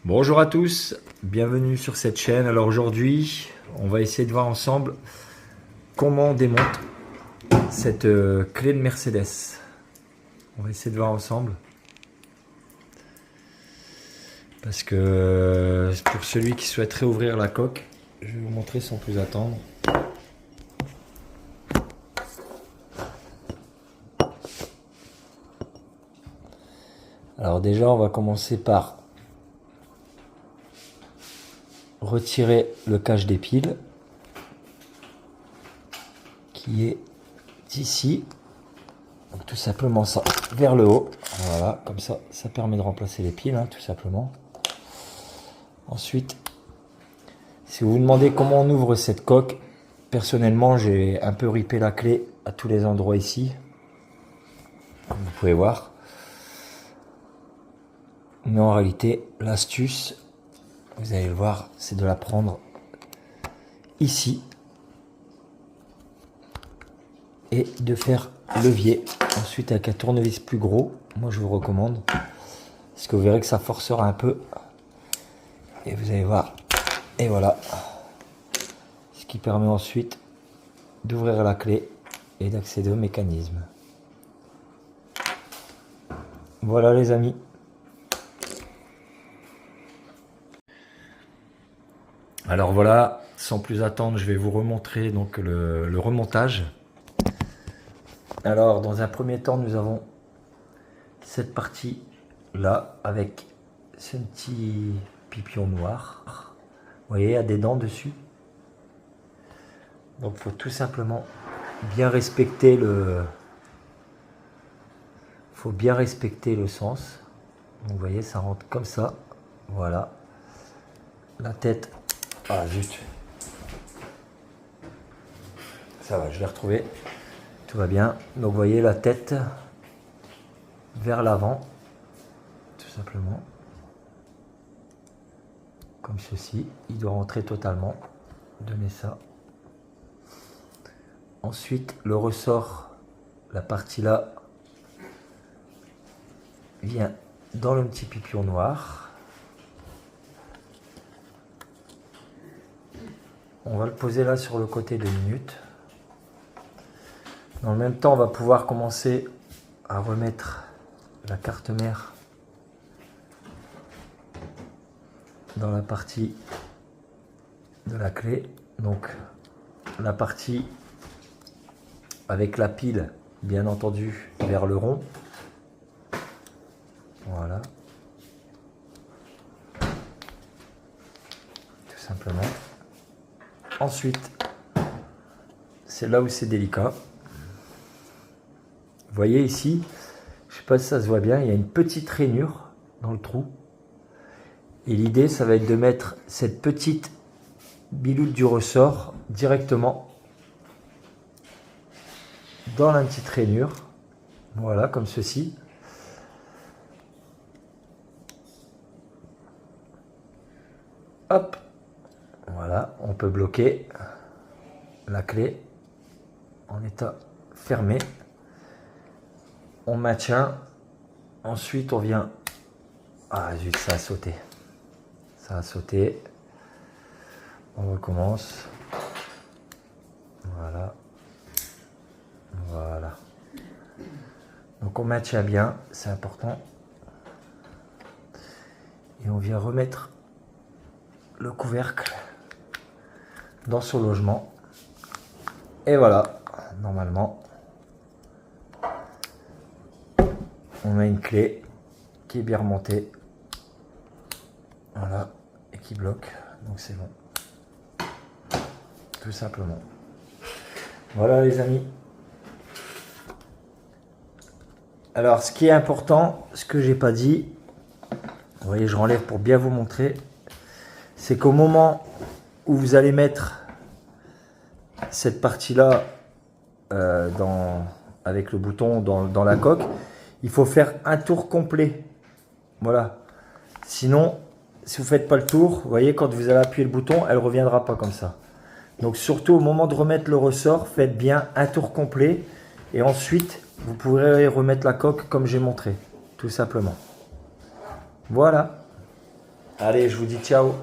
Bonjour à tous, bienvenue sur cette chaîne. Alors aujourd'hui, on va essayer de voir ensemble comment on démonte cette clé de Mercedes. On va essayer de voir ensemble. Parce que pour celui qui souhaiterait ouvrir la coque, je vais vous montrer sans plus attendre. Alors déjà, on va commencer par retirer le cache des piles qui est ici. Donc tout simplement ça vers le haut. Voilà, comme ça, ça permet de remplacer les piles, hein, tout simplement. Ensuite, si vous vous demandez comment on ouvre cette coque, personnellement, j'ai un peu ripé la clé à tous les endroits ici, comme vous pouvez voir. Mais en réalité, l'astuce, vous allez le voir, c'est de la prendre ici et de faire levier. Ensuite, avec un tournevis plus gros, moi je vous recommande, parce que vous verrez que ça forcera un peu. Et vous allez voir, et voilà, ce qui permet ensuite d'ouvrir la clé et d'accéder au mécanisme. Voilà les amis. Alors voilà, sans plus attendre, je vais vous remontrer donc le remontage. Alors dans un premier temps, nous avons cette partie là avec ce petit pipion noir. Vous voyez, il y a des dents dessus. Donc il faut tout simplement bien respecter le sens. Donc vous voyez, ça rentre comme ça. Voilà. La tête. Ah zut. Ça va, je l'ai retrouvé. Tout va bien. Donc vous voyez la tête vers l'avant. Tout simplement. Comme ceci. Il doit rentrer totalement. Donnez ça. Ensuite, le ressort, la partie là, vient dans le petit pipion noir. On va le poser là sur le côté de minute. Dans le même temps, on va pouvoir commencer à remettre la carte mère dans la partie de la clé. Donc la partie avec la pile, bien entendu, vers le rond. Voilà. Tout simplement. Ensuite, c'est là où c'est délicat. Vous voyez ici, je ne sais pas si ça se voit bien, il y a une petite rainure dans le trou. Et l'idée, ça va être de mettre cette petite biloute du ressort directement dans la petite rainure. Voilà, comme ceci. Hop, voilà, on peut bloquer la clé en état fermé. On maintient. Ensuite, on vient. Ah zut, ça a sauté. Ça a sauté. On recommence. Voilà. Voilà. Donc on maintient bien, c'est important. Et on vient remettre le couvercle dans son logement. Et voilà, normalement, on a une clé qui est bien remontée. Voilà, et qui bloque. Donc c'est bon. Tout simplement. Voilà les amis. Alors ce qui est important, ce que j'ai pas dit, vous voyez, je renlève pour bien vous montrer, c'est qu'au moment où vous allez mettre cette partie là avec le bouton dans la coque, il faut faire un tour complet. Voilà. Sinon, si vous ne faites pas le tour, vous voyez, quand vous allez appuyer le bouton, elle ne reviendra pas comme ça. Donc surtout au moment de remettre le ressort, faites bien un tour complet. Et ensuite, vous pourrez remettre la coque comme j'ai montré. Tout simplement. Voilà. Allez, je vous dis ciao.